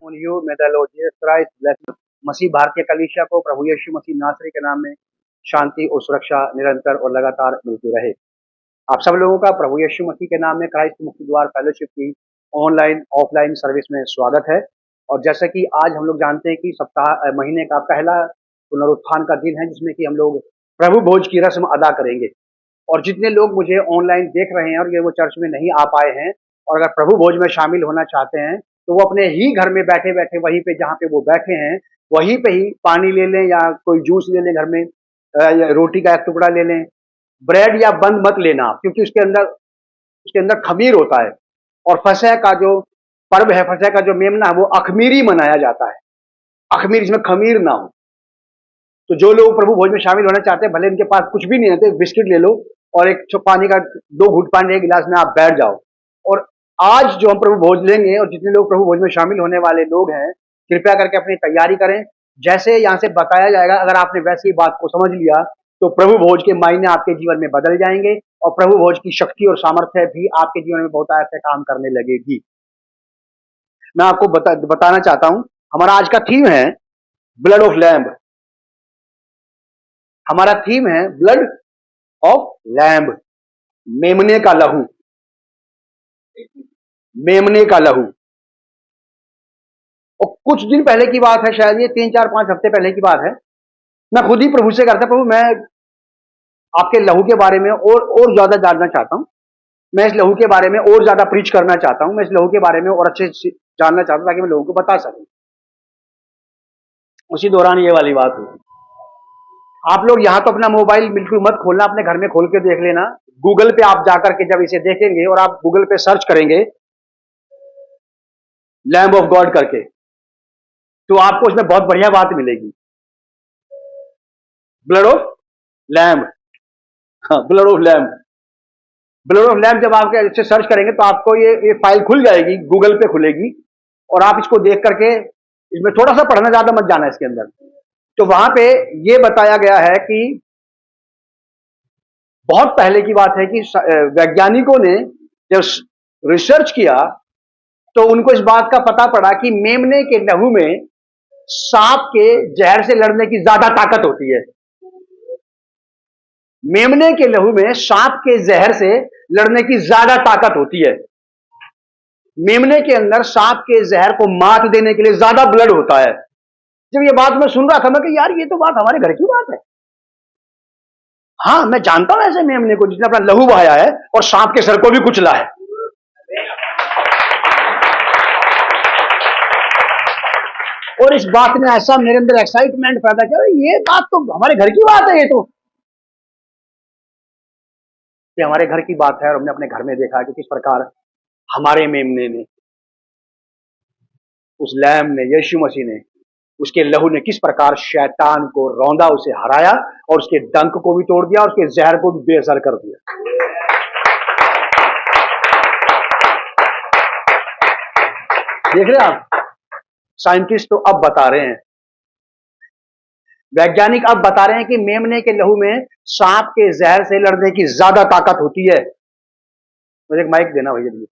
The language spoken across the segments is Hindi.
on you. May the Lord Jesus Christ bless you. मसीह भारतीय कलीसिया को प्रभु यीशु मसीह नासरी के नाम में शांति और सुरक्षा निरंतर और लगातार मिलती रहे। आप सब लोगों का प्रभु यीशु मसीह के नाम में क्राइस्ट मुक्ति द्वार फेलोशिप की ऑनलाइन ऑफलाइन सर्विस में स्वागत है। और जैसा कि आज हम लोग जानते हैं कि सप्ताह महीने का पहला पुनरुत्थान का दिन है, जिसमें कि हम लोग प्रभु भोज की रस्म अदा करेंगे। और जितने लोग मुझे ऑनलाइन देख रहे हैं और ये वो चर्च में नहीं आ पाए हैं और अगर प्रभु भोज में शामिल होना चाहते हैं, तो वो अपने ही घर में बैठे बैठे वहीं पे जहाँ पे वो बैठे हैं वहीं पे ही पानी ले लें या कोई जूस ले लें, घर में या रोटी का एक टुकड़ा ले लें। ब्रेड या बंद मत लेना, क्योंकि उसके अंदर खमीर होता है। और फसह का जो पर्व है, फसह का जो मेमना है, वो अखमीरी मनाया जाता है। अखमीर, इसमें खमीर ना हो। तो जो लोग प्रभु भोज में शामिल होना चाहते हैं, भले इनके पास कुछ भी नहीं है तो एक बिस्किट ले लो और एक पानी का 2 घूंट पानी एक गिलास में आप बैठ जाओ। और आज जो हम प्रभु भोज लेंगे और जितने लोग प्रभु भोज में शामिल होने वाले लोग हैं, कृपया करके अपनी तैयारी करें। जैसे यहाँ से बताया जाएगा, अगर आपने वैसी बात को समझ लिया तो प्रभु भोज के मायने आपके जीवन में बदल जाएंगे और प्रभु भोज की शक्ति और सामर्थ्य भी आपके जीवन में बहुत ऐसे काम करने लगेगी। मैं आपको बताना चाहता हूं, हमारा आज का थीम है ब्लड ऑफ लैम्ब। हमारा थीम है ब्लड ऑफ लैम्ब, मेमने का लहू। मेमने का लहू। और कुछ दिन पहले की बात है, शायद ये 3, 4, 5 हफ्ते पहले की बात है, मैं खुद ही प्रभु से करता, प्रभु मैं आपके लहू के बारे में और ज्यादा जानना चाहता हूं। मैं इस लहू के बारे में और ज्यादा प्रीच करना चाहता हूं। मैं इस लहू के बारे में और अच्छे से जानना चाहता हूं ताकि मैं लोगों को बता सकूं। उसी दौरान ये वाली बात हुई। आप लोग यहां तो अपना मोबाइल बिल्कुल मत खोलना, अपने घर में खोल के देख लेना। गूगल पे आप जाकर के जब इसे देखेंगे और आप गूगल पे सर्च करेंगे लैम्ब ऑफ गॉड करके, तो आपको उसमें बहुत बढ़िया बात मिलेगी। ब्लड ऑफ लैम्ब, हाँ, blood of lamb. Blood of lamb जब आप इसे सर्च करेंगे तो आपको ये फाइल खुल जाएगी, गूगल पे खुलेगी। और आप इसको देख करके, इसमें थोड़ा सा पढ़ना, ज्यादा मत जाना इसके अंदर। तो वहां पे ये बताया गया है कि बहुत पहले की बात है कि वैज्ञानिकों ने जब रिसर्च किया तो उनको इस बात का पता पड़ा कि मेमने के लहू में सांप के जहर से लड़ने की ज्यादा ताकत होती है। मेमने के लहू में सांप के जहर से लड़ने की ज्यादा ताकत होती है। मेमने के अंदर सांप के जहर को मात देने के लिए ज्यादा ब्लड होता है। जब ये बात मैं सुन रहा था, मैं कि यार ये तो बात हमारे घर की बात है। हाँ, मैं जानता हूं ऐसे मेमने को जिसने अपना लहू बहाया है और सांप के सर को भी कुचला है। और इस बात ने ऐसा मेरे अंदर एक्साइटमेंट पैदा किया, ये बात तो हमारे घर की बात है। ये हमारे घर की बात है और हमने अपने घर में देखा कि किस प्रकार हमारे मेमने ने, उस लैम्ब ने, यीशु मसीह ने, उसके लहू ने किस प्रकार शैतान को रौंदा, उसे हराया और उसके डंक को भी तोड़ दिया और उसके जहर को भी बेअसर कर दिया। देख रहे हैं आप, साइंटिस्ट तो अब बता रहे हैं, वैज्ञानिक अब बता रहे हैं कि मेमने के लहू में सांप के जहर से लड़ने की ज्यादा ताकत होती है। मुझे एक माइक देना भैया,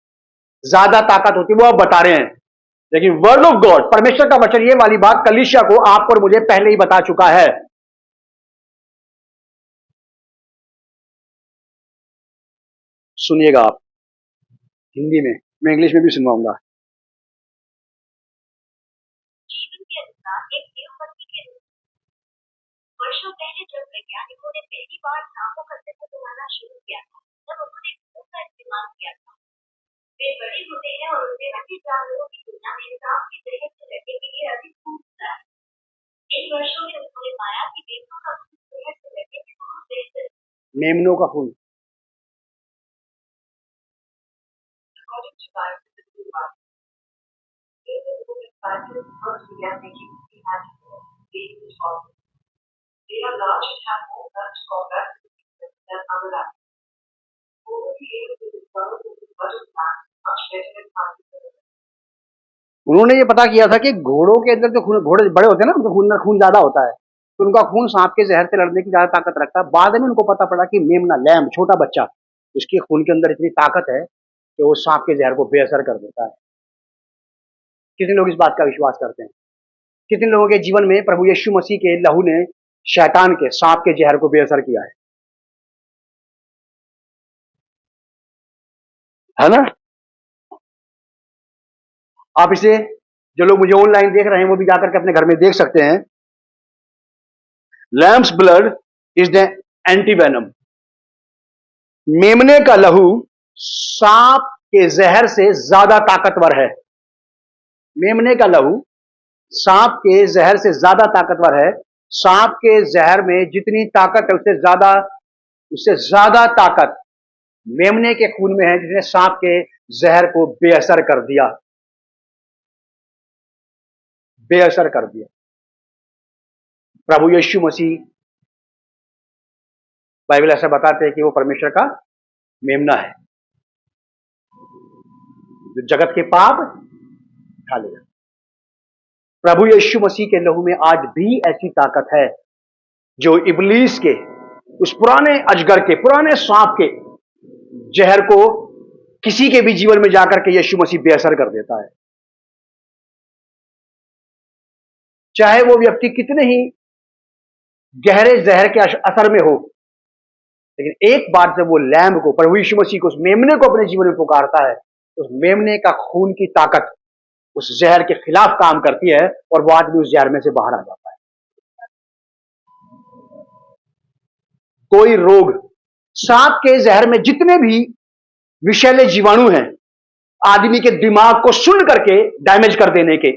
ज्यादा ताकत होती है, वो अब बता रहे हैं। लेकिन वर्ड ऑफ गॉड, परमेश्वर का वचन, ये वाली बात कलीसिया को आप और मुझे पहले ही बता चुका है। सुनिएगा आप हिंदी में, मैं इंग्लिश में भी सुनवाऊंगा। वर्षों पहले जब वैज्ञानिकों ने पहली बार सांपों का अस्तित्व बनाना शुरू किया था, तब उन्होंने भूख का इस्तेमाल किया था। वे बड़े होते हैं और उनसे अन्य जानवरों की तुलना में सांप की जहर से लड़ने के लिए अधिक फूंकता है। इन वर्षों में उन्होंने पाया कि मेमनों का खून जहर से लड़ने में बहुत बेहतर। मेमनों का खून, They are large and have more guts combat than other animals. Who will be able to discover the budget plan much better than hunting? उन्होंने ये पता किया था कि घोड़ों के अंदर जो खून, घोड़े बड़े होते हैं ना, उनका खून खून ज्यादा होता है, तो उनका खून सांप के जहर से लड़ने की ज्यादा ताकत रखता है। बाद में उनको पता पड़ा कि मेमना, लैम्ब, छोटा बच्चा, उसके खून के अंदर इतनी ताकत है कि वो सांप के जहर को बेअसर कर देता है। कितने लोग इस बात का विश्वास करते हैं? कितने लोगों के जीवन में प्रभु यीशु मसीह के लहू ने शैतान के, सांप के जहर को बेअसर किया है ना? आप इसे, जो लोग मुझे ऑनलाइन देख रहे हैं वो भी जाकर के अपने घर में देख सकते हैं। Lamb's blood is the antivenom. मेमने का लहू सांप के जहर से ज्यादा ताकतवर है। मेमने का लहू सांप के जहर से ज्यादा ताकतवर है। सांप के जहर में जितनी ताकत है उससे ज्यादा ताकत मेमने के खून में है, जिसने सांप के जहर को बेअसर कर दिया, बेअसर कर दिया। प्रभु यीशु मसीह, बाइबल ऐसा बताते हैं कि वो परमेश्वर का मेमना है जो जगत के पाप उठा लेगा। प्रभु यीशु मसीह के लहू में आज भी ऐसी ताकत है जो इब्लीस के, उस पुराने अजगर के, पुराने सांप के जहर को किसी के भी जीवन में जाकर के यीशु मसीह बेअसर कर देता है। चाहे वो व्यक्ति कितने ही गहरे जहर के असर में हो, लेकिन एक बार जब वो लैम्ब को, प्रभु यीशु मसीह को, उस मेमने को अपने जीवन में पुकारता है, तो उस मेमने का खून की ताकत उस जहर के खिलाफ काम करती है और वो आदमी उस जहर में से बाहर आ जाता है। कोई रोग, सांप के जहर में जितने भी विषैले जीवाणु हैं, आदमी के दिमाग को सुन्न करके डैमेज कर देने के,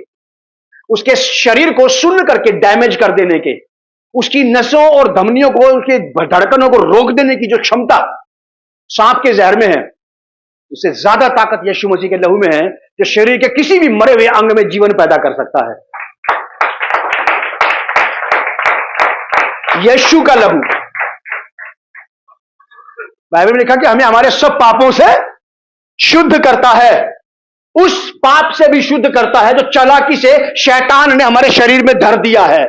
उसके शरीर को सुन्न करके डैमेज कर देने के, उसकी नसों और धमनियों को, उसके धड़कनों को रोक देने की जो क्षमता सांप के जहर में है, उससे ज्यादा ताकत यीशु मसीह के लहू में है, जो शरीर के किसी भी मरे हुए अंग में जीवन पैदा कर सकता है। यीशु का लहू, बाइबल में लिखा कि हमें हमारे सब पापों से शुद्ध करता है, उस पाप से भी शुद्ध करता है जो चालाकी से शैतान ने हमारे शरीर में धर दिया है,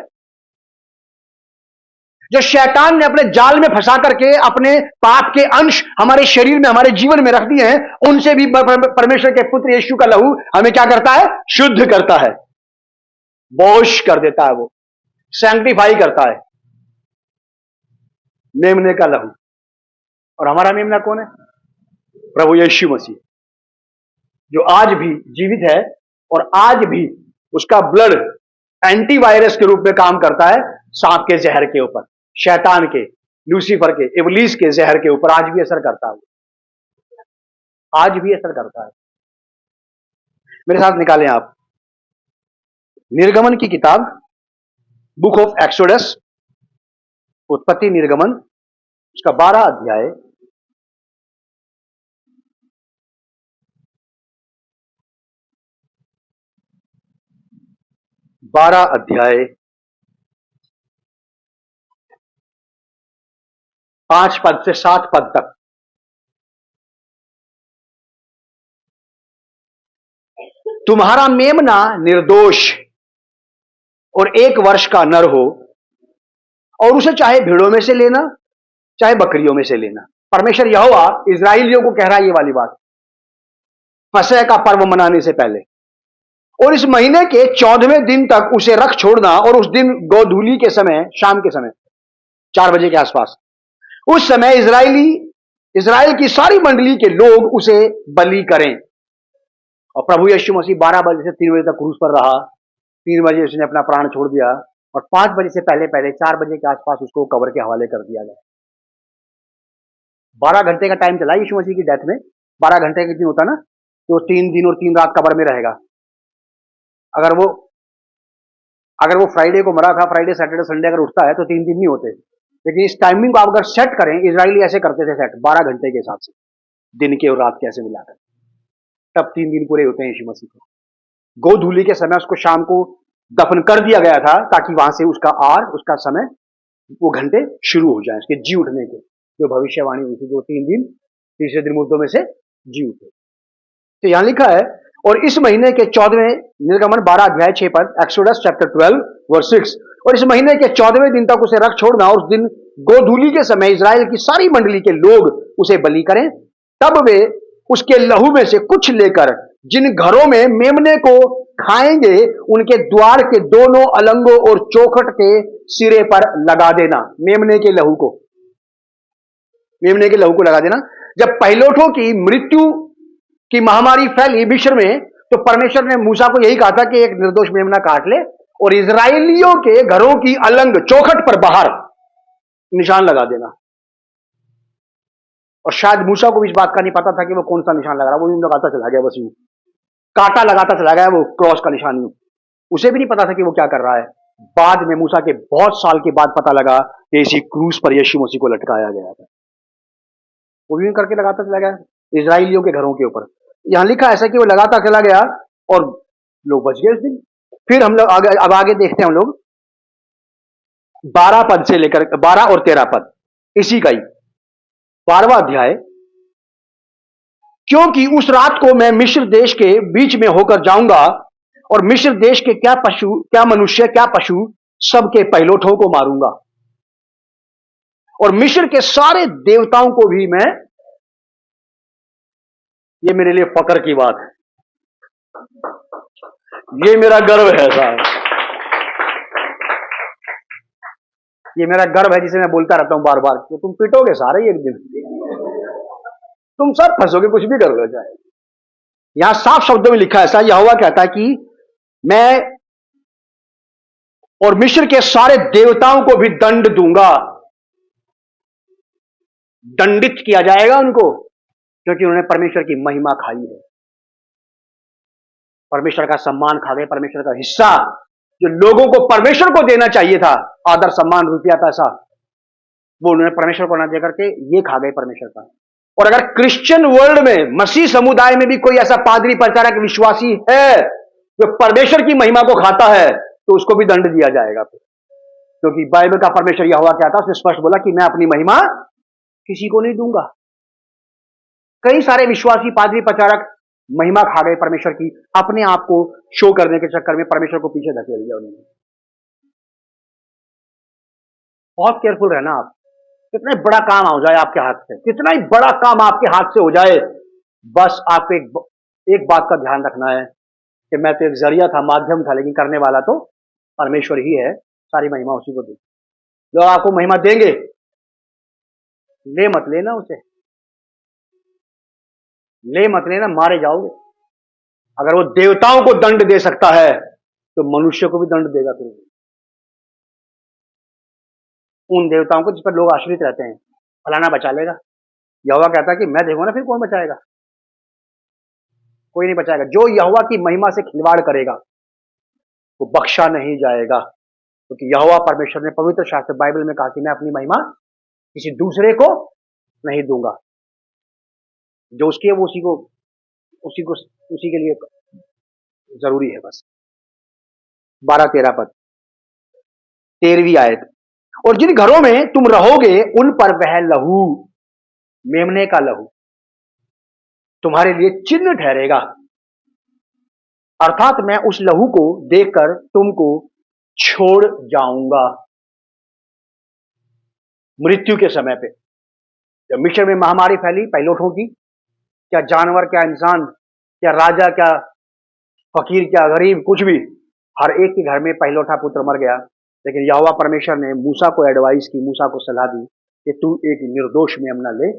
जो शैतान ने अपने जाल में फंसा करके अपने पाप के अंश हमारे शरीर में, हमारे जीवन में रख दिए हैं, उनसे भी परमेश्वर के पुत्र यीशु का लहू हमें क्या करता है? शुद्ध करता है, वॉश कर देता है, वो सैंक्टिफाई करता है। मेमने का लहू। और हमारा मेमना कौन है? प्रभु यीशु मसीह, जो आज भी जीवित है और आज भी उसका ब्लड एंटीवायरस के रूप में काम करता है सांप के जहर के ऊपर, शैतान के, लूसीफर के, इब्लीस के जहर के ऊपर आज भी असर करता है, आज भी असर करता है। मेरे साथ निकालें आप निर्गमन की किताब, बुक ऑफ एक्सोडस, उत्पत्ति निर्गमन, उसका 12 अध्याय, बारह अध्याय 5 पद से 7 पद तक। तुम्हारा मेमना निर्दोष और 1 वर्ष का नर हो, और उसे चाहे भेड़ों में से लेना चाहे बकरियों में से लेना। परमेश्वर यहोवा इजराइलियों को कह रहा है ये वाली बात, फसह का पर्व मनाने से पहले, और इस महीने के 14वें दिन तक उसे रख छोड़ना, और उस दिन गोधूली के समय, शाम के समय 4 बजे के आसपास, उस समय इजराइल की सारी मंडली के लोग उसे बलि करें। और प्रभु यीशु मसीह 12 बजे से 3 बजे तक क्रूस पर रहा, 3 बजे उसने अपना प्राण छोड़ दिया, और 5 बजे से पहले 4 बजे के आसपास उसको कब्र के हवाले कर दिया गया। 12 घंटे का टाइम चला यीशु मसीह की डेथ में। 12 घंटे का दिन होता ना, तो 3 दिन और 3 रात कब्र में रहेगा। अगर वो फ्राइडे को मरा था, फ्राइडे सैटरडे संडे अगर उठता है तो 3 दिन नहीं होते। लेकिन इस टाइमिंग को आप अगर सेट करें, इजरायली ऐसे करते थे सेट 12 घंटे के हिसाब से, दिन के और रात के ऐसे मिलाकर, तब 3 दिन पूरे होते हैं यीशु मसीह को। गोधूली के समय उसको शाम को दफन कर दिया गया था, ताकि वहां से उसका समय, वो घंटे शुरू हो जाए उसके जी उठने के, जो भविष्यवाणी हुई थी, जो 3 दिन तीसरे दिन मुर्दों में से जी उठे। तो यहां लिखा है, और इस महीने के 14वें, निर्गमन 12 अध्याय 6 पद, एक्सोडस चैप्टर 12 वर्स 6, और इस महीने के 14वें दिन तक उसे रख छोड़ना, और उस दिन गोधूली के समय इजराइल की सारी मंडली के लोग उसे बलि करें। तब वे उसके लहू में से कुछ लेकर जिन घरों में मेमने को खाएंगे उनके द्वार के दोनों अलंगों और चौखट के सिरे पर लगा देना। मेमने के लहू को, मेमने के लहू को लगा देना। जब पहिलोठों की मृत्यु की महामारी फैली मिस्र में, तो परमेश्वर ने मूसा को यही कहा था कि एक निर्दोष मेमना काट ले और इजराइलियों के घरों की अलंग चौखट पर बाहर निशान लगा देना। और शायद मूसा को भी इस बात का नहीं पता था कि वो कौन सा निशान लगा रहा, वो यूं लगाता चला गया, बस यूं कांटा लगाता चला गया, वो क्रॉस का निशान यूं। उसे भी नहीं पता था कि वो क्या कर रहा है। बाद में मूसा के बहुत साल के बाद पता लगा कि इसी क्रूस पर यीशु मसीह को लटकाया गया था। वो यूं करके लगाता चला गया इजराइलियों के घरों के ऊपर। यहां लिखा ऐसा कि वो लगाता चला गया और लोग बच गए उस दिन। फिर हम लोग आगे देखते हैं हम लोग 12 पद से लेकर 12 और 13 पद, इसी का ही 12वां अध्याय। क्योंकि उस रात को मैं मिस्र देश के बीच में होकर जाऊंगा और मिस्र देश के क्या पशु, क्या मनुष्य, क्या पशु, सबके पहिलोठों को मारूंगा और मिस्र के सारे देवताओं को भी मैं, ये मेरे लिए फकर की बात है, ये मेरा गर्व है साहब, ये मेरा गर्व है जिसे मैं बोलता रहता हूं बार बार कि तुम पिटोगे सारे एक दिन, तुम सब फंसोगे, कुछ भी कर लो चाहे। यहां साफ शब्दों में लिखा ऐसा, यहोवा कहता है कि मैं और मिस्र के सारे देवताओं को भी दंड दूंगा, दंडित किया जाएगा उनको, क्योंकि उन्होंने परमेश्वर की महिमा खाई है, परमेश्वर का सम्मान खा गए, परमेश्वर का हिस्सा जो लोगों को परमेश्वर को देना चाहिए था, आदर सम्मान रुपया पैसा, वो उन्होंने परमेश्वर को ना दे करके ये खा गए परमेश्वर का। और अगर क्रिश्चियन वर्ल्ड में, मसीह समुदाय में भी कोई ऐसा पादरी प्रचारक विश्वासी है जो परमेश्वर की महिमा को खाता है, तो उसको भी दंड दिया जाएगा, क्योंकि बाइबल का परमेश्वर यहोवा क्या था, उसने स्पष्ट बोला कि मैं अपनी महिमा किसी को नहीं दूंगा। कई सारे विश्वासी पादरी प्रचारक महिमा खा गए परमेश्वर की, अपने आप को शो करने के चक्कर में परमेश्वर को पीछे धकेल दिया उन्होंने। बहुत केयरफुल रहना आप, कितना ही बड़ा काम हो जाए आपके हाथ से, कितना ही बड़ा काम आपके हाथ से हो जाए, बस आपको एक बात का ध्यान रखना है कि मैं तो एक जरिया था, माध्यम था, लेकिन करने वाला तो परमेश्वर ही है, सारी महिमा उसी को दे। जो आपको महिमा देंगे, ले मत लेना उसे, ले मत लेना, मारे जाओगे। अगर वो देवताओं को दंड दे सकता है तो मनुष्य को भी दंड देगा फिर, उन देवताओं को जिस पर लोग आश्रित रहते हैं। फलाना बचा लेगा, यहोवा कहता है कि मैं देखूंगा ना, फिर कौन बचाएगा, कोई नहीं बचाएगा। जो यहोवा की महिमा से खिलवाड़ करेगा वो बख्शा नहीं जाएगा, क्योंकि यहोवा परमेश्वर ने पवित्र शास्त्र बाइबल में कहा कि मैं अपनी महिमा किसी दूसरे को नहीं दूंगा, जो उसकी है वो उसी के लिए जरूरी है बस। 12-13 पद, 13वीं आयत। और जिन घरों में तुम रहोगे उन पर वह लहू, मेमने का लहू, तुम्हारे लिए चिन्ह ठहरेगा, अर्थात मैं उस लहू को देखकर तुमको छोड़ जाऊंगा। मृत्यु के समय पे जब मिस्र में महामारी फैली पहिलोठों की, क्या जानवर, क्या इंसान, क्या राजा, क्या फकीर, क्या गरीब, कुछ भी, हर एक के घर में पहिलोठा पुत्र मर गया। लेकिन यहोवा परमेश्वर ने मूसा को एडवाइस की, मूसा को सलाह दी कि तू एक निर्दोष मेमना ले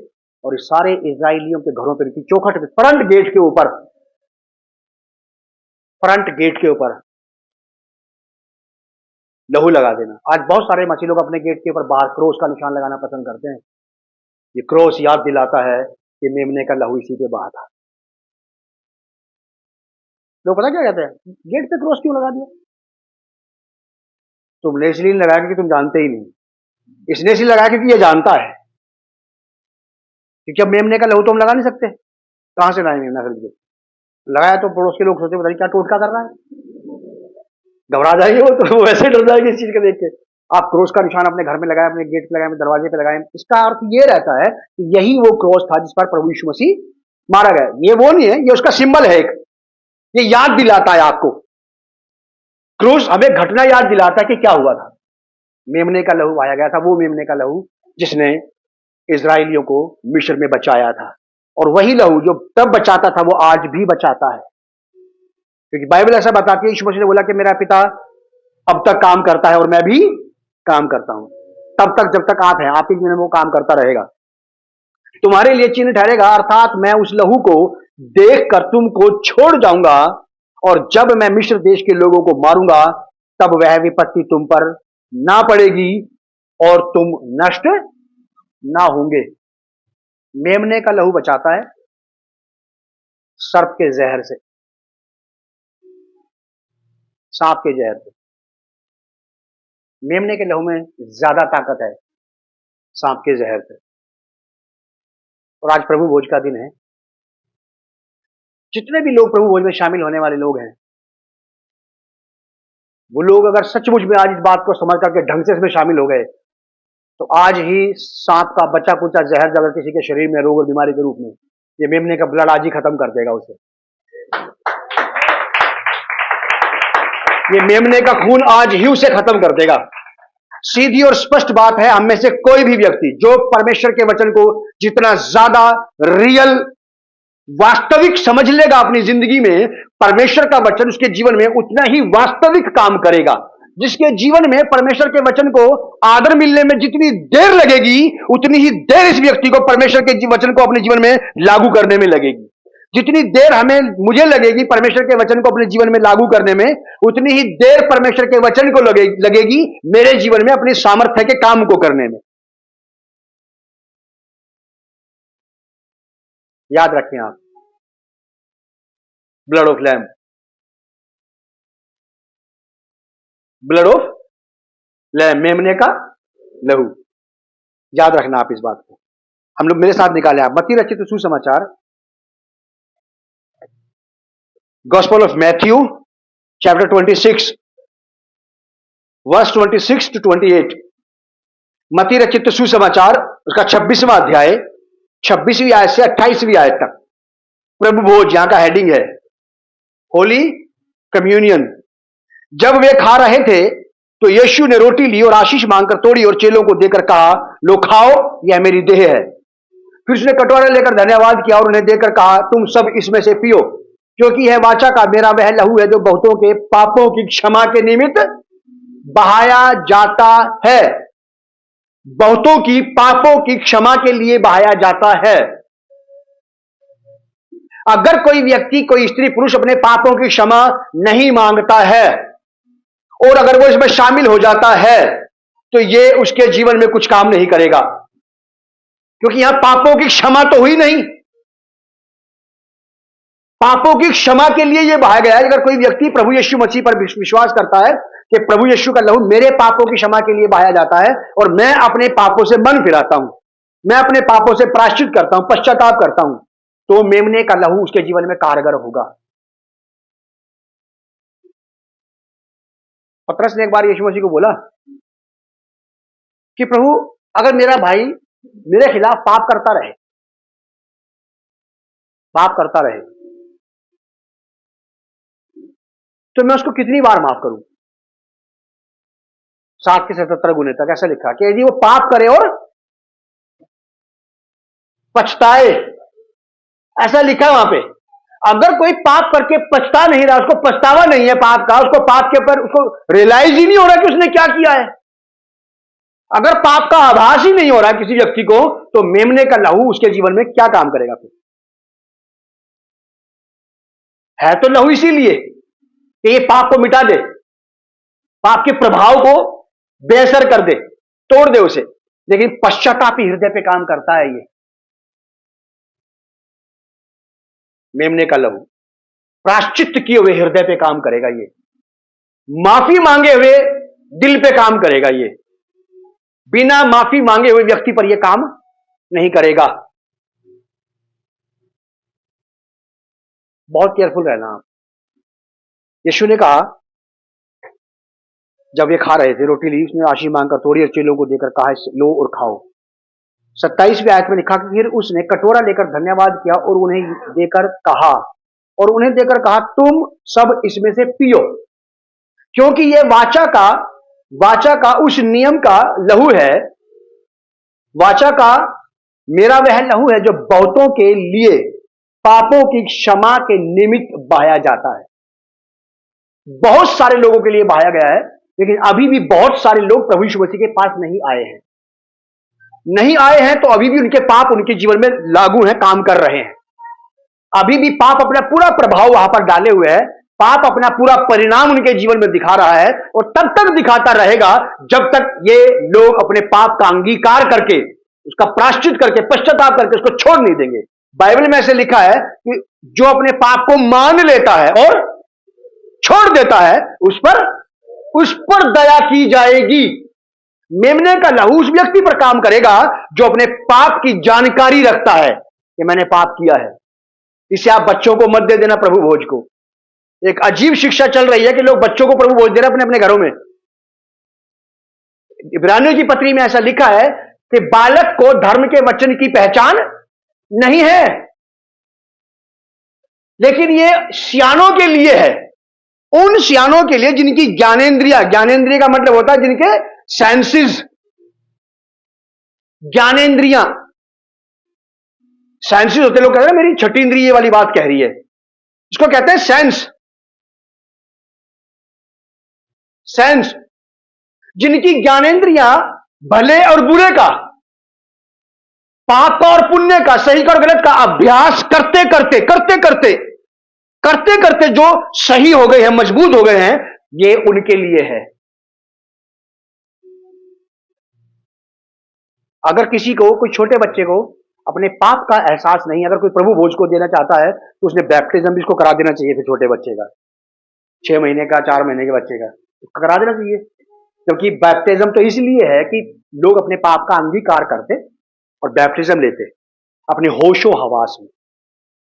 और इस सारे इजराइलियों के घरों पर, चौखट पे, फ्रंट गेट के ऊपर, फ्रंट गेट के ऊपर लहू लगा देना। आज बहुत सारे मसीह लोग अपने गेट के ऊपर बाहर क्रॉस का निशान लगाना पसंद करते हैं। ये क्रॉस याद दिलाता है कि मेमने का लहू इसी पे बहा था। लोग पता क्या कहते हैं, गेट पे क्रॉस क्यों लगा दिया? तुमने इसलिए लगाया क्योंकि तुम जानते ही नहीं, इसने इसलिए लगाया क्योंकि ये जानता है, क्योंकि अब मेमने का लहू तो हम लगा नहीं सकते, कहां से लाए मेमना खरीद के? लगाया तो पड़ोस के लोग सोचे पता नहीं क्या टोटका कर रहा है, घबरा जाएंगे वो, तो वैसे डर जाएंगे इस चीज को देख के। आप क्रॉस का निशान अपने घर में लगाए, अपने गेट पे लगाए, दरवाजे पे लगाए, इसका अर्थ ये रहता है कि यही वो क्रॉस था जिस पर प्रभु यीशु मसीह मारा गया। ये वो नहीं है, ये उसका सिंबल है एक, ये याद दिलाता है आपको। क्रूस हमें घटना याद दिलाता है कि क्या हुआ था, मेमने का लहू आया गया था, वो मेमने का लहू जिसने इजराइलियों को मिस्र में बचाया था, और वही लहू जो तब बचाता था वो आज भी बचाता है। क्योंकि बाइबल ऐसा बताती है, यीशु मसीह ने बोला कि मेरा पिता अब तक काम करता है और मैं भी काम करता हूं। तब तक जब तक आप हैं, आपके जीवन में वो काम करता रहेगा, तुम्हारे लिए चिन्ह ठहरेगा, अर्थात मैं उस लहू को देखकर तुमको छोड़ जाऊंगा, और जब मैं मिस्र देश के लोगों को मारूंगा तब वह विपत्ति तुम पर ना पड़ेगी और तुम नष्ट ना होंगे। मेमने का लहू बचाता है सर्प के जहर से, सांप के जहर से। मेमने के लहू में ज्यादा ताकत है सांप के जहर से। और आज प्रभु भोज का दिन है। जितने भी लोग प्रभु भोज में शामिल होने वाले लोग हैं, वो लोग अगर सचमुच में आज इस बात को समझ करके ढंग से इसमें शामिल हो गए, तो आज ही सांप का बचा कुचा जहर अगर किसी के शरीर में रोग और बीमारी के रूप में, ये मेमने का ब्लड आज ही खत्म कर देगा उसे। ये मेमने का खून आज ही उसे खत्म कर देगा। सीधी और स्पष्ट बात है, हम में से कोई भी व्यक्ति जो परमेश्वर के वचन को जितना ज्यादा रियल वास्तविक समझ लेगा अपनी जिंदगी में, परमेश्वर का वचन उसके जीवन में उतना ही वास्तविक काम करेगा। जिसके जीवन में परमेश्वर के वचन को आदर मिलने में जितनी देर लगेगी, उतनी ही देर इस व्यक्ति को परमेश्वर के वचन को अपने जीवन में लागू करने में लगेगी। जितनी देर मुझे लगेगी परमेश्वर के वचन को अपने जीवन में लागू करने में, उतनी ही देर परमेश्वर के वचन को लगेगी मेरे जीवन में अपने सामर्थ्य के काम को करने में। याद रखें आप, blood of lamb, blood of lamb, मेमने का लहू। याद रखना आप इस बात को। हम लोग मेरे साथ निकाले आप मत्ती रचित सुसमाचार, gospel of Matthew chapter 26 verse 26 to 28। मत्ती रचित सुसमाचार उसका 26वां अध्याय 26वीं आयत से 28वीं आयत तक। प्रभु भोज यहां का हेडिंग है, होली कम्युनियन। जब वे खा रहे थे तो यीशु ने रोटी ली और आशीष मांगकर तोड़ी और चेलों को देकर कहा, लो खाओ, यह मेरी देह है। फिर उसने कटोरा लेकर धन्यवाद किया और उन्हें देकर कहा, तुम सब इसमें से पियो, क्योंकि यह वाचा का मेरा वह लहू है जो बहुतों के पापों की क्षमा के निमित्त बहाया जाता है। बहुतों की पापों की क्षमा के लिए बहाया जाता है। अगर कोई व्यक्ति, कोई स्त्री पुरुष अपने पापों की क्षमा नहीं मांगता है और अगर वो इसमें शामिल हो जाता है, तो ये उसके जीवन में कुछ काम नहीं करेगा, क्योंकि यहां पापों की क्षमा तो हुई नहीं। पापों की क्षमा के लिए यह बहाया गया है। अगर कोई व्यक्ति प्रभु यीशु मसीह पर विश्वास करता है कि प्रभु यीशु का लहू मेरे पापों की क्षमा के लिए बहाया जाता है और मैं अपने पापों से मन फिराता हूं, मैं अपने पापों से प्रायश्चित करता हूं, पश्चाताप करता हूं, तो मेमने का लहू उसके जीवन में कारगर होगा। पतरस ने एक बार यीशु मसीह को बोला कि प्रभु, अगर मेरा भाई मेरे खिलाफ पाप करता रहे तो मैं उसको कितनी बार माफ करूं? 60 के 77 गुने तक। ऐसा लिखा कि यदि वो पाप करे और पछताए, ऐसा लिखा वहां पे। अगर कोई पाप करके पछता नहीं रहा, उसको पछतावा नहीं है पाप का, उसको पाप के ऊपर उसको रियलाइज ही नहीं हो रहा कि उसने क्या किया है, अगर पाप का आभास ही नहीं हो रहा किसी व्यक्ति को, तो मेमने का लहू उसके जीवन में क्या काम करेगा? फिर है तो लहू इसीलिए कि ये पाप को मिटा दे, पाप के प्रभाव को बेअसर कर दे, तोड़ दे उसे। लेकिन पश्चाताप ही हृदय पे काम करता है। ये मेमने का लहू प्रायश्चित किए हुए हृदय पे काम करेगा। ये माफी मांगे हुए दिल पे काम करेगा। ये बिना माफी मांगे हुए व्यक्ति पर यह काम नहीं करेगा। बहुत केयरफुल रहना आप। यीशु ने कहा, जब ये खा रहे थे, रोटी ली, उसने आशीष मांगकर तोड़ी और चेलों को देकर कहा, लो और खाओ। 27वीं आयत में लिखा कि फिर उसने कटोरा लेकर धन्यवाद किया और उन्हें देकर कहा, तुम सब इसमें से पियो, क्योंकि यह वाचा का उस नियम का लहू है। वाचा का मेरा वह लहू है जो बहुतों के लिए पापों की क्षमा के निमित्त बहाया जाता है। बहुत सारे लोगों के लिए बहाया गया है, लेकिन अभी भी बहुत सारे लोग प्रभु यीशु मसीह के पास नहीं आए हैं। नहीं आए हैं तो अभी भी उनके पाप उनके जीवन में लागू हैं, काम कर रहे हैं। अभी भी पाप अपना पूरा प्रभाव वहां पर डाले हुए है, पाप अपना पूरा परिणाम उनके जीवन में दिखा रहा है, और तब तक दिखाता रहेगा जब तक ये लोग अपने पाप का अंगीकार करके, उसका प्रायश्चित करके, पश्चाताप करके उसको छोड़ नहीं देंगे। बाइबल में ऐसे लिखा है कि जो अपने पाप को मान लेता है और छोड़ देता है, उस पर दया की जाएगी। मेमने का लहू उस व्यक्ति पर काम करेगा जो अपने पाप की जानकारी रखता है कि मैंने पाप किया है। इसे आप बच्चों को मत दे देना प्रभु भोज को। एक अजीब शिक्षा चल रही है कि लोग बच्चों को प्रभु भोज दे रहे हैं अपने अपने घरों में। इब्रानियों की पत्री में ऐसा लिखा है कि बालक को धर्म के वचन की पहचान नहीं है, लेकिन ये सियानों के लिए है। उन सियानों के लिए जिनकी ज्ञानेंद्रिय का मतलब होता है जिनके सेंसेस, ज्ञानेंद्रियां, सेंसेस होते, लोग कहते हैं मेरी छठी इंद्रिय वाली बात कह रही है, इसको कहते हैं सेंस। जिनकी ज्ञानेंद्रियां भले और बुरे का, पाप का और पुण्य का, सही का और गलत का अभ्यास करते करते जो सही हो गए हैं, मजबूत हो गए हैं, ये उनके लिए है। अगर किसी को, कोई छोटे बच्चे को अपने पाप का एहसास नहीं, अगर कोई प्रभु भोज को देना चाहता है तो उसने बैप्टिज्म भी इसको करा देना चाहिए फिर छोटे बच्चे का, 6 महीने का, 4 महीने के बच्चे का करा देना चाहिए। क्योंकि बैप्टिज्म तो इसलिए है कि लोग अपने पाप का अंगीकार करते और बैप्टिज्म लेते अपने होशो हवास में।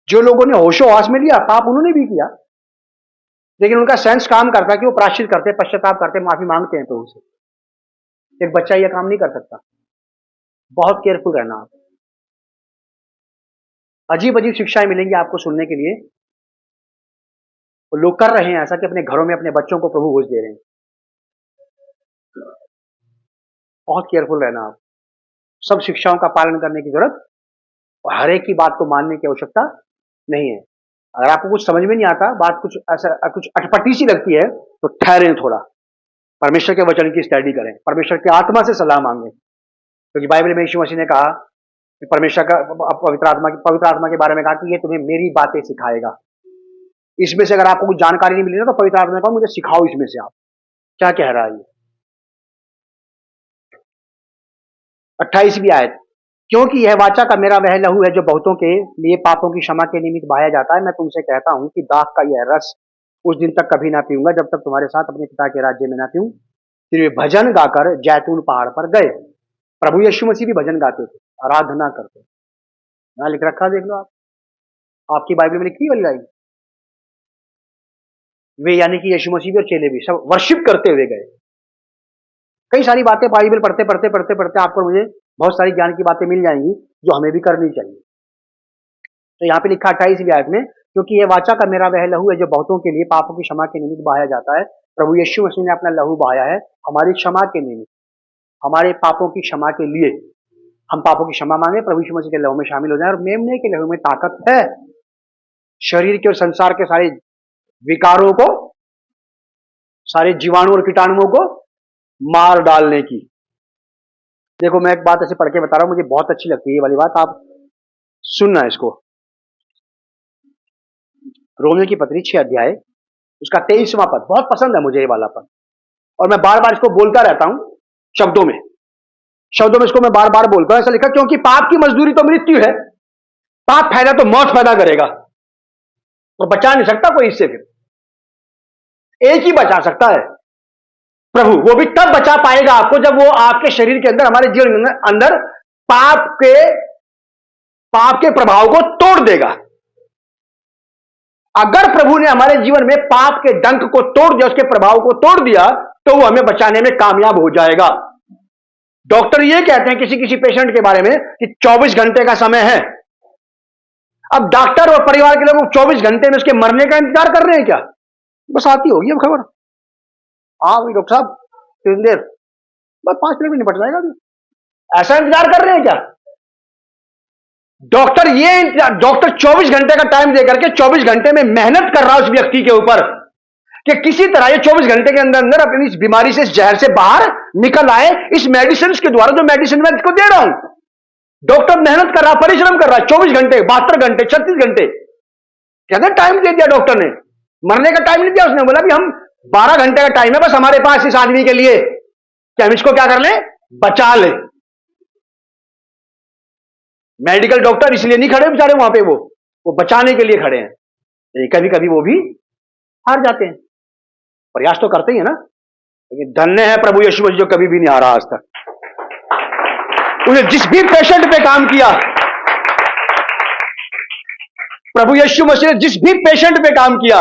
जो लोगों ने होशो हवास में लिया, पाप उन्होंने भी किया, लेकिन उनका सेंस काम करता है कि वो प्रायश्चित करते, पश्चाताप करते, माफी मांगते हैं प्रभु से। एक बच्चा यह काम नहीं कर सकता। बहुत केयरफुल रहना आप। अजीब अजीब शिक्षाएं मिलेंगी आपको सुनने के लिए। लोग कर रहे हैं ऐसा कि अपने घरों में अपने बच्चों को प्रभु भोज दे रहे हैं। बहुत केयरफुल रहना आप। सब शिक्षाओं का पालन करने की जरूरत और हर एक की बात को मानने की आवश्यकता नहीं है। अगर आपको कुछ समझ में नहीं आता, बात कुछ ऐसा कुछ अटपटी सी लगती है, तो ठहरें थोड़ा, परमेश्वर के वचन की स्टडी करें, परमेश्वर की आत्मा से सलाह मांगें। क्योंकि बाइबल में यीशु मसीह ने कहा कि परमेश्वर का पवित्र आत्मा के बारे में कहा कि ये तुम्हें मेरी बातें सिखाएगा। इसमें से अगर आपको कुछ जानकारी नहीं मिली ना, तो पवित्र आत्मा ने कहा मुझे सिखाओ इसमें से आप क्या कह रहा है ये। 28वीं आयत, क्योंकि यह वाचा का मेरा वह लहू है जो बहुतों के लिए पापों की क्षमा के निमित्त बहाया जाता है। मैं तुमसे कहता हूं कि दाख का यह रस उस दिन तक कभी ना पीऊंगा जब तक तुम्हारे साथ अपने पिता के राज्य में ना पीऊं। फिर वे भजन गाकर जैतून पहाड़ पर गए। प्रभु यीशु मसीह भी भजन गाते थे, आराधना करते। यहां लिख रखा, देख लो आप, आपकी बाइबल में लिखी वाली लाइन। वे यानी कि यीशु मसीह भी और चेले भी सब वर्शिप करते हुए गए। कई सारी बातें बाइबल पढ़ते आपको मुझे बहुत सारी ज्ञान की बातें मिल जाएंगी जो हमें भी करनी चाहिए। तो यहाँ पे लिखा 28वीं आयत में, क्योंकि यह वाचा का मेरा वह लहू है जो बहुतों के लिए पापों की क्षमा के निमित्त बहाया जाता है। प्रभु यीशु मसीह ने अपना लहू बहाया है हमारी क्षमा के निमित्त, हमारे पापों की क्षमा के लिए। हम पापों की क्षमा मांगे, प्रभु यीशु मसीह के लहू में शामिल हो जाए। और मेमने के लहू में ताकत है शरीर के और संसार के सारे विकारों को, सारे जीवाणु और कीटाणुओं को मार डालने की। देखो मैं एक बात ऐसे पढ़ के बता रहा हूं, मुझे बहुत अच्छी लगती है ये वाली बात, आप सुनना इसको। रोमियो की पत्री 6 अध्याय उसका 23वां पद बहुत पसंद है मुझे ये वाला पद, और मैं बार बार इसको बोलता रहता हूं शब्दों में इसको मैं बार बार बोलता हूं। ऐसा लिखा, क्योंकि पाप की मजदूरी तो मृत्यु है, पाप फैला तो मौत पैदा करेगा, और बचा नहीं सकता कोई इससे। फिर एक ही बचा सकता है, प्रभु। वो भी तब बचा पाएगा आपको जब वो आपके शरीर के अंदर, हमारे जीवन के अंदर पाप के प्रभाव को तोड़ देगा। अगर प्रभु ने हमारे जीवन में पाप के डंक को तोड़ दिया, उसके प्रभाव को तोड़ दिया, तो वो हमें बचाने में कामयाब हो जाएगा। डॉक्टर ये कहते हैं किसी किसी पेशेंट के बारे में कि 24 घंटे का समय है। अब डॉक्टर और परिवार के लोग 24 घंटे में उसके मरने का इंतजार कर रहे हैं क्या? बस आती होगी अब खबर, हाँ भाई डॉक्टर साहब कितनी देर, बस 5 मिनट में निपट जाएगा। ऐसा इंतजार कर रहे हैं क्या? डॉक्टर 24 घंटे का टाइम देकर के 24 घंटे में मेहनत कर रहा है उस व्यक्ति के ऊपर कि किसी तरह ये 24 घंटे के अंदर अंदर अपनी इस बीमारी से, इस जहर से बाहर निकल आए, इस मेडिसिन के द्वारा। जो मेडिसिन मैं इसको दे रहा हूं, डॉक्टर मेहनत कर रहा, परिश्रम कर रहा, 24 घंटे, 72 घंटे, 36 घंटे, कहते टाइम दे दिया डॉक्टर ने, मरने का टाइम नहीं दिया। उसने बोला भी हम 12 घंटे का टाइम है बस हमारे पास इस आदमी के लिए, कि हम इसको क्या कर लें, बचा लें। मेडिकल डॉक्टर इसलिए नहीं खड़े बेचारे वहां पे, वो बचाने के लिए खड़े हैं। कभी कभी वो भी हार जाते हैं, प्रयास तो करते ही है ना। लेकिन धन्य है प्रभु यीशु मसीह जो कभी भी नहीं हारा आज तक। उसने जिस भी पेशेंट पे काम किया, प्रभु यीशु मसीह ने जिस भी पेशेंट पे काम किया,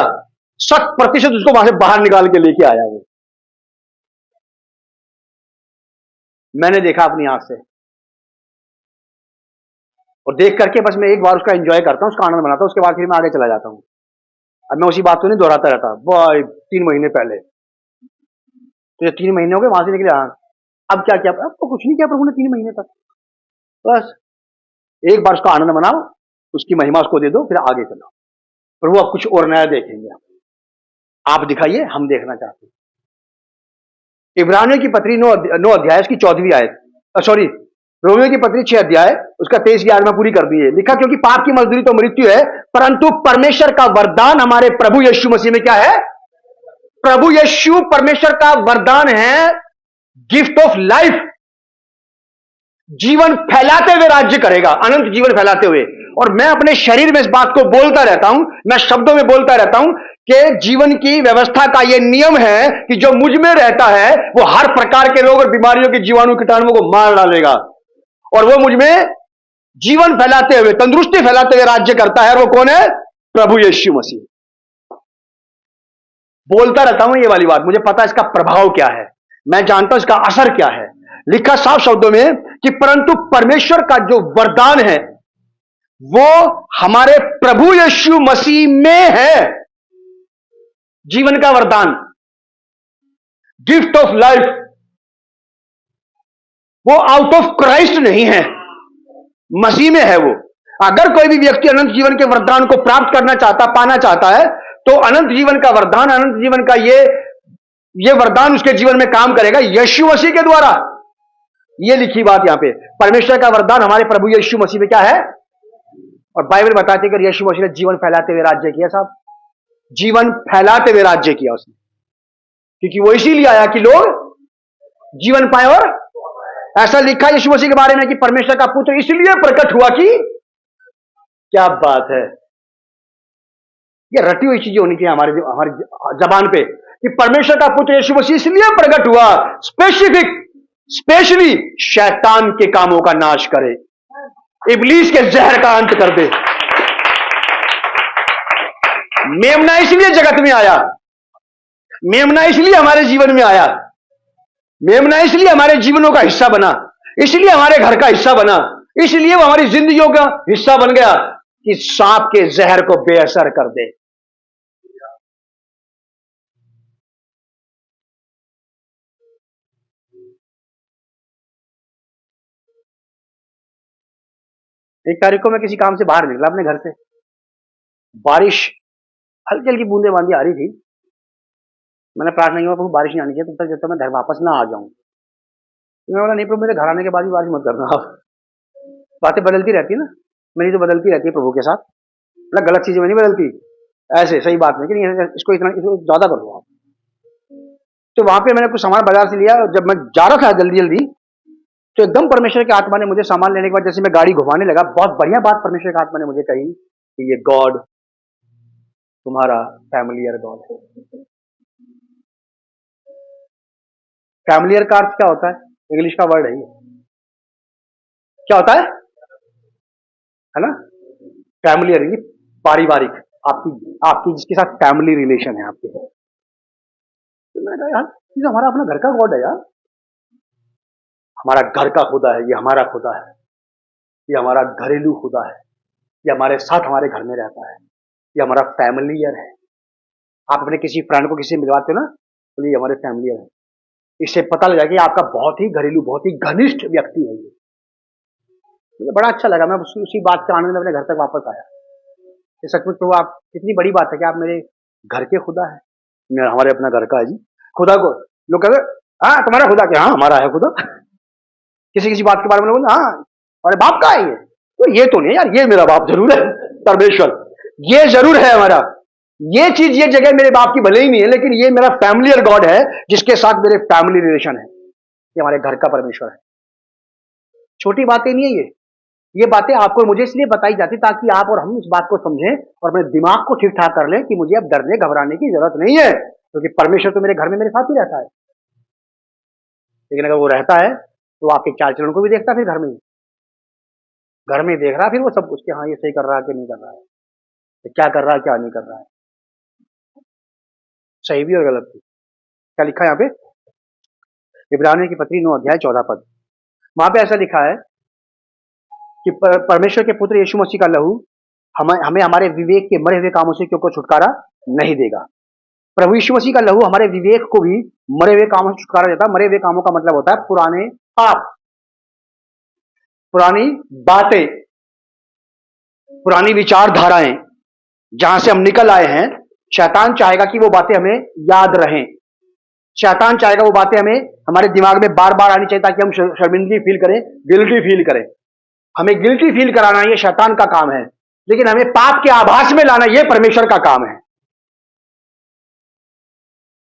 100% उसको वहां से बाहर निकाल के लेके आया। वो मैंने देखा अपनी आंख से, और देख करके बस मैं एक बार उसका एंजॉय करता हूं, उसका आनंद मनाता हूं, उसके बाद फिर मैं आगे चला जाता हूं। अब मैं उसी बात को नहीं दोहराता रहता। भाई 3 महीने पहले तो, 3 महीने हो गए वहां से निकले, हाँ अब क्या किया, अब तो कुछ नहीं किया प्रभु ने 3 महीने तक। बस एक बार उसका आनंद मनाओ, उसकी महिमा उसको दे दो, फिर आगे चलो। प्रभु अब कुछ और नया देखेंगे, आप दिखाइए, हम देखना चाहते हैं। इब्रानियों की पत्री 9 अध्याय की 14वीं आयत, सॉरी रोमियों की पत्री 6 अध्याय उसका 23वीं आयत में पूरी कर दी है। लिखा, क्योंकि पाप की मजदूरी तो मृत्यु है, परंतु परमेश्वर का वरदान हमारे प्रभु यीशु मसीह में क्या है। प्रभु यीशु परमेश्वर का वरदान है, गिफ्ट ऑफ लाइफ। जीवन फैलाते हुए राज्य करेगा, अनंत जीवन फैलाते हुए। और मैं अपने शरीर में इस बात को बोलता रहता हूं, मैं शब्दों में बोलता रहता हूं कि जीवन की व्यवस्था का यह नियम है कि जो मुझ में रहता है वो हर प्रकार के रोग और बीमारियों के जीवाणु कीटाणुओं को मार डालेगा, और वो मुझ में जीवन फैलाते हुए, तंदुरुस्ती फैलाते हुए राज्य करता है। और वो कौन है, प्रभु यीशु मसीह। बोलता रहता हूं ये वाली बात, मुझे पता है इसका प्रभाव क्या है, मैं जानता हूं इसका असर क्या है। लिखा साफ शब्दों में कि परंतु परमेश्वर का जो वरदान है वो हमारे प्रभु यीशु मसीह में है। जीवन का वरदान, गिफ्ट ऑफ लाइफ, वो आउट ऑफ क्राइस्ट नहीं है, मसीह में है वो। अगर कोई भी व्यक्ति अनंत जीवन के वरदान को प्राप्त करना चाहता, पाना चाहता है, तो अनंत जीवन का वरदान, अनंत जीवन का ये वरदान उसके जीवन में काम करेगा यीशु मसीह के द्वारा। ये लिखी बात यहां पे, परमेश्वर का वरदान हमारे प्रभु यीशु मसीह में क्या है। और बाइबल बताती है कि यीशु मसीह ने जीवन फैलाते हुए राज्य किया। साहब, जीवन फैलाते हुए राज्य किया उसने, क्योंकि वो इसीलिए आया कि लोग जीवन पाए। और ऐसा लिखा यीशु मसीह के बारे में कि परमेश्वर का पुत्र इसलिए प्रकट हुआ कि, क्या बात है, ये रटी हुई चीजें होनी चाहिए हमारी जबान पे, कि परमेश्वर का पुत्र यीशु मसीह इसलिए प्रकट हुआ, स्पेशली शैतान के कामों का नाश करे, इब्लीस के जहर का अंत कर दे। मेमना इसलिए जगत में आया, मेमना इसलिए हमारे जीवन में आया, मेमना इसलिए हमारे जीवनों का हिस्सा बना, इसलिए हमारे घर का हिस्सा बना, इसलिए वो हमारी जिंदगियों का हिस्सा बन गया कि सांप के जहर को बेअसर कर दे। एक तारीख को मैं किसी काम से बाहर निकला अपने घर से, बारिश हल्की हल्की बूंदे बांदी आ रही थी। मैंने प्रार्थना की, प्रभु बारिश नहीं आनी चाहिए तब तक, जब तक मैं घर वापस ना आ जाऊं। मैं बोला नहीं प्रभु, मेरे घर आने के बाद भी बारिश मत करना। आप बातें बदलती रहती है ना, मेरी तो बदलती रहती है प्रभु के साथ, मतलब गलत चीजें में नहीं बदलती, ऐसे सही बात नहीं कि नहीं इसको ज्यादा कर दो आप। तो वहां पे मैंने कुछ सामान बाजार से लिया, जब मैं जा रहा था जल्दी जल्दी, तो एकदम परमेश्वर की आत्मा ने मुझे सामान लेने के बाद जैसे मैं गाड़ी घुमाने लगा, बहुत बढ़िया बात परमेश्वर की आत्मा ने मुझे कही कि ये गॉड तुम्हारा फैमिलियर गॉड है। फैमिलियर का अर्थ क्या होता है, इंग्लिश का वर्ड है ये, क्या होता है ना, फैमिलियर, ये पारिवारिक, आपकी जिसके साथ फैमिली रिलेशन है आपके। तो मैंने कहा यार ये हमारा अपना घर का गॉड है यार, हमारा घर का खुदा है, ये हमारा खुदा है, ये हमारा घरेलू खुदा है, ये हमारे साथ हमारे घर में रहता है, ये हमारा फैमिलियर है। आप अपने किसी फ्रेंड को किसी मिलवाते हो ना, तो ये हमारे फैमिलियर है, इससे पता लगा कि आपका बहुत ही घरेलू, बहुत ही घनिष्ठ व्यक्ति है ये। मुझे बड़ा अच्छा लगा, मैं उसी बात के आनंद में अपने घर तक वापस आया। ये सचमुच तो आप, कितनी बड़ी बात है कि आप मेरे घर के खुदा है, हमारे अपना घर का है जी। खुदा को लोग कहते हाँ तुम्हारा खुदा क्या? हाँ हमारा है खुदा। किसी किसी बात के बारे में बोले हाँ हमारे बाप का है ये, तो ये तो नहीं यार, ये मेरा बाप जरूर है, परमेश्वर ये जरूर है हमारा। ये चीज ये जगह मेरे बाप की भले ही नहीं है, लेकिन ये मेरा फैमिलियर गॉड है जिसके साथ मेरे फैमिली रिलेशन है, ये हमारे घर का परमेश्वर है। छोटी बातें नहीं है ये बातें आपको मुझे इसलिए बताई जाती ताकि आप और हम इस बात को समझें और अपने दिमाग को ठीक ठाक कर लें कि मुझे अब डरने घबराने की जरूरत नहीं है, क्योंकि परमेश्वर तो मेरे घर में मेरे साथ ही रहता है। लेकिन अगर वो रहता है तो आपके चाल चलन को भी देखता है, फिर घर में देख रहा है फिर वो सब उसके, हाँ ये सही कर रहा है कि नहीं कर रहा है, तो क्या कर रहा है क्या नहीं कर रहा है, सही भी और गलत भी। क्या लिखा है यहाँ पे? इब्रानियों की पत्री 9 अध्याय 14 पद, वहां पे ऐसा लिखा है कि परमेश्वर के पुत्र यीशु मसीह का लहू हमें हमारे विवेक के मरे हुए कामों से क्यों को छुटकारा नहीं देगा। प्रभु यीशु मसीह का लहू हमारे विवेक को भी मरे हुए कामों से छुटकारा देता है। मरे हुए कामों का मतलब होता है पुराने पाप, पुरानी बातें, पुरानी विचारधाराएं जहां से हम निकल आए हैं। शैतान चाहेगा कि वो बातें हमें याद रहें, शैतान चाहेगा वो बातें हमें हमारे दिमाग में बार बार आनी चाहिए ताकि हम शर्मिंदगी फील करें, गिल्टी फील करें। हमें गिल्टी फील कराना ये शैतान का काम है, लेकिन हमें पाप के आभास में लाना ये परमेश्वर का काम है।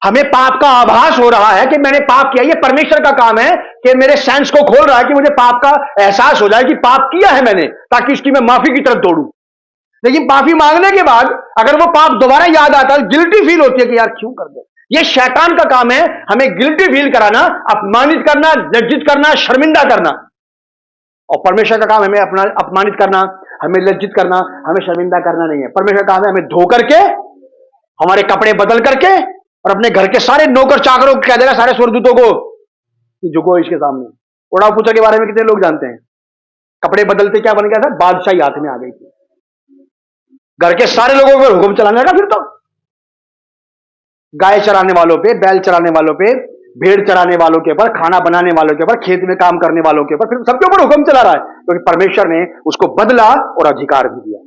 हमें पाप का आभास हो रहा है कि मैंने पाप किया, ये परमेश्वर का काम है कि मेरे सेंस को खोल रहा है कि मुझे पाप का एहसास हो जाए कि पाप किया है मैंने, ताकि उसकी मैं माफी की तरफ दौड़ूं। लेकिन माफी मांगने के बाद अगर वो पाप दोबारा याद आता है, गिल्टी फील होती है कि यार क्यों कर दे। ये शैतान का काम है हमें गिल्टी फील कराना, अपमानित करना, लज्जित करना, शर्मिंदा करना। और परमेश्वर का काम हमें अपना अपमानित करना, हमें लज्जित करना, हमें शर्मिंदा करना नहीं है। परमेश्वर का काम है हमें धो करके, हमारे कपड़े बदल करके, और अपने घर के सारे नौकर चाकरों को कह देगा, सारे स्वर्गदूतों को कि झुको इसके सामने। उड़ाव पुत्र के बारे में कितने लोग जानते हैं? कपड़े बदलते क्या बन गया था? बादशाही हाथ में आ गई थी। घर के सारे लोगों पर हुक्म चलाने लगा। फिर तो गाय चराने वालों पे, बैल चराने वालों पे, भेड़ चराने वालों के ऊपर, खाना बनाने वालों के ऊपर, खेत में काम करने वालों के ऊपर, फिर सबके ऊपर हुक्म चला रहा है, क्योंकि परमेश्वर ने उसको बदला और अधिकार भी दिया।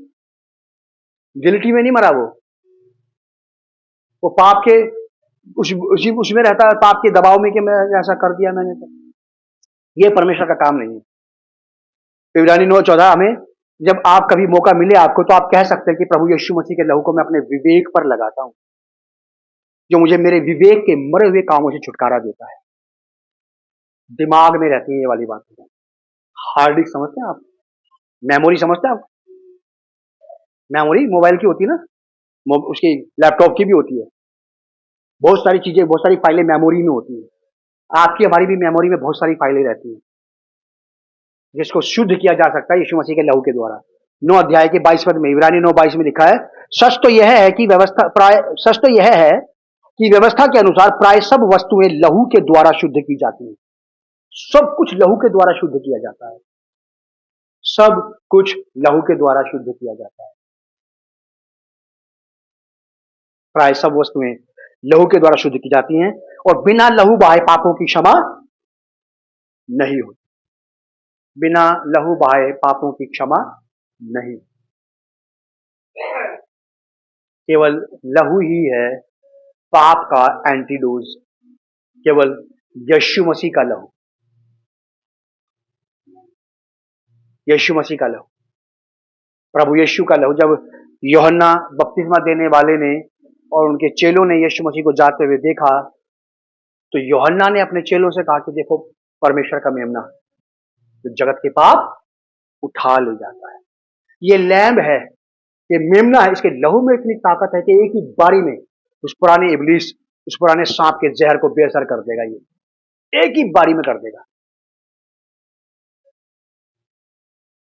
गिल्टी में नहीं मरा वो पाप के उसमें रहता है, पाप के दबाव में कि मैं ऐसा कर दिया मैंने, तो ये परमेश्वर का काम नहीं है। इब्रानी 9:14 हमें, जब आप कभी मौका मिले आपको, तो आप कह सकते हैं कि प्रभु यीशु मसीह के लहू को मैं अपने विवेक पर लगाता हूं, जो मुझे मेरे विवेक के मरे हुए कामों से छुटकारा देता है। दिमाग में रहती है ये वाली बातें। हार्ड डिस्क समझते हैं आप? मेमोरी समझते हैं आप? मेमोरी मोबाइल की होती है ना, उसकी लैपटॉप की भी होती है। बहुत सारी चीजें, बहुत सारी फाइलें मेमोरी में होती है। आपकी हमारी भी मेमोरी में बहुत सारी फाइलें रहती हैं, जिसको शुद्ध किया जा सकता है यीशु मसीह के लहू के द्वारा। 9 अध्याय के 22 पद में, इब्रानी 9:22 में लिखा है, सच तो यह है कि व्यवस्था के अनुसार प्राय सब वस्तुएं लहू के द्वारा शुद्ध की जाती हैं। सब कुछ लहू के द्वारा शुद्ध किया जाता है। सब कुछ लहू के द्वारा शुद्ध किया जाता है। प्राय सब वस्तुएं लहू के द्वारा शुद्ध की जाती हैं, और बिना लहू बहाए पापों की क्षमा नहीं होती। बिना लहू बहाए पापों की क्षमा नहीं। केवल लहू ही है पाप का एंटीडोज, केवल यीशु मसीह का लहू, यीशु मसीह का लहू, प्रभु यीशु का लहू। जब यूहन्ना बपतिस्मा देने वाले ने और उनके चेलों ने यीशु मसीह को जाते हुए देखा, तो यूहन्ना ने अपने चेलों से कहा कि देखो परमेश्वर का मेमना जो जगत के पाप उठा ले जाता है। ये लैम्ब है, ये मेमना है, इसके लहू में इतनी ताकत है कि एक ही बारी में उस पुराने इब्लीस, उस पुराने सांप के जहर को बेअसर कर देगा। ये एक ही बारी में कर देगा।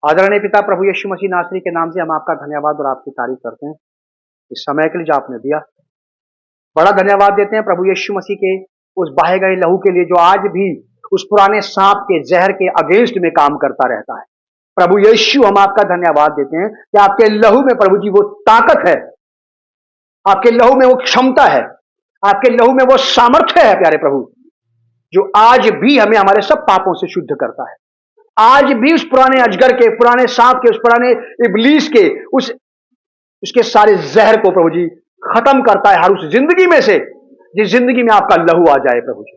आदरणीय पिता प्रभु यीशु मसीह नासरी के नाम से हम आपका धन्यवाद और आपकी तारीफ करते हैं इस समय के लिए जो आपने दिया। बड़ा धन्यवाद देते हैं प्रभु यीशु मसीह के उस बहाए गए लहू के लिए, जो आज भी उस पुराने सांप के जहर के अगेंस्ट में काम करता रहता है। प्रभु यीशु, हम आपका धन्यवाद देते हैं कि आपके लहू में प्रभु जी वो ताकत है, आपके लहू में वो क्षमता है, आपके लहू में वो सामर्थ्य है प्यारे प्रभु, जो आज भी हमें हमारे सब पापों से शुद्ध करता है। आज भी उस पुराने अजगर के, पुराने सांप के, उस पुराने इब्लीस के, उसके सारे जहर को प्रभु जी खत्म करता है हर उस जिंदगी में से जिस जिंदगी में आपका लहू आ जाए प्रभु जी।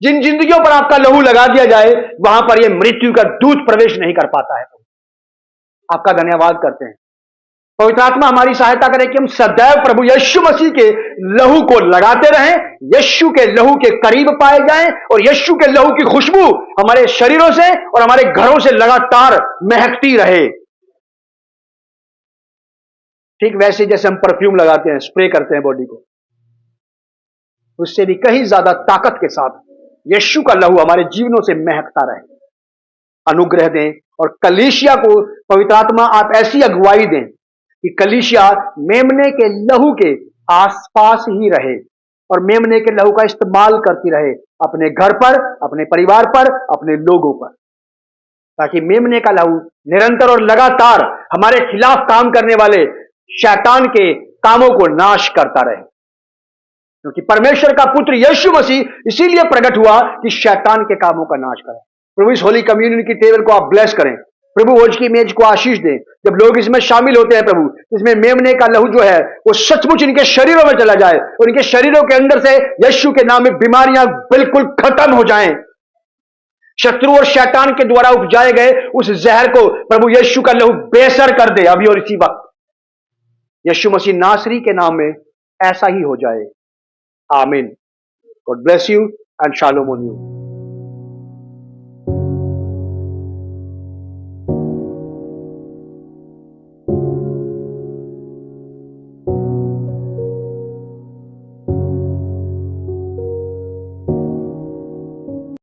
जिन जिंदगियों पर आपका लहू लगा दिया जाए वहां पर यह मृत्यु का दूत प्रवेश नहीं कर पाता है। आपका धन्यवाद करते हैं। पवित्र आत्मा हमारी सहायता करे कि हम सदैव प्रभु यीशु मसीह के लहू को लगाते रहें, यीशु के लहू के करीब पाए जाएं और यीशु के लहू की खुशबू हमारे शरीरों से और हमारे घरों से लगातार महकती रहे। ठीक वैसे जैसे हम परफ्यूम लगाते हैं, स्प्रे करते हैं बॉडी को, उससे भी कहीं ज्यादा ताकत के साथ यीशु का लहू हमारे जीवनों से महकता रहे। अनुग्रह दें और कलीसिया को पवित्र आत्मा आप ऐसी अगुवाई दें कि कलीसिया मेमने के लहू के आसपास ही रहे और मेमने के लहू का इस्तेमाल करती रहे अपने घर पर, अपने परिवार पर, अपने लोगों पर, ताकि मेमने का लहू निरंतर और लगातार हमारे खिलाफ काम करने वाले शैतान के कामों को नाश करता रहे। क्योंकि परमेश्वर का पुत्र यीशु मसीह इसीलिए प्रकट हुआ कि शैतान के कामों का नाश करे। प्रभु इस होली कम्युनियन की टेबल को आप ब्लेस करें, प्रभु भोज की मेज को आशीष दें। जब लोग इसमें शामिल होते हैं प्रभु, इसमें मेमने का लहू जो है वो सचमुच इनके शरीरों में चला जाए और इनके शरीरों के अंदर से यीशु के नाम में बीमारियां बिल्कुल खत्म हो जाएं। शत्रु और शैतान के द्वारा उपजाए गए उस जहर को प्रभु यीशु का लहू बेअसर कर दे अभी और इसी वक्त। यीशु मसीह नासरी के नाम में ऐसा ही हो जाए। आमीन। God bless you and shalom on you.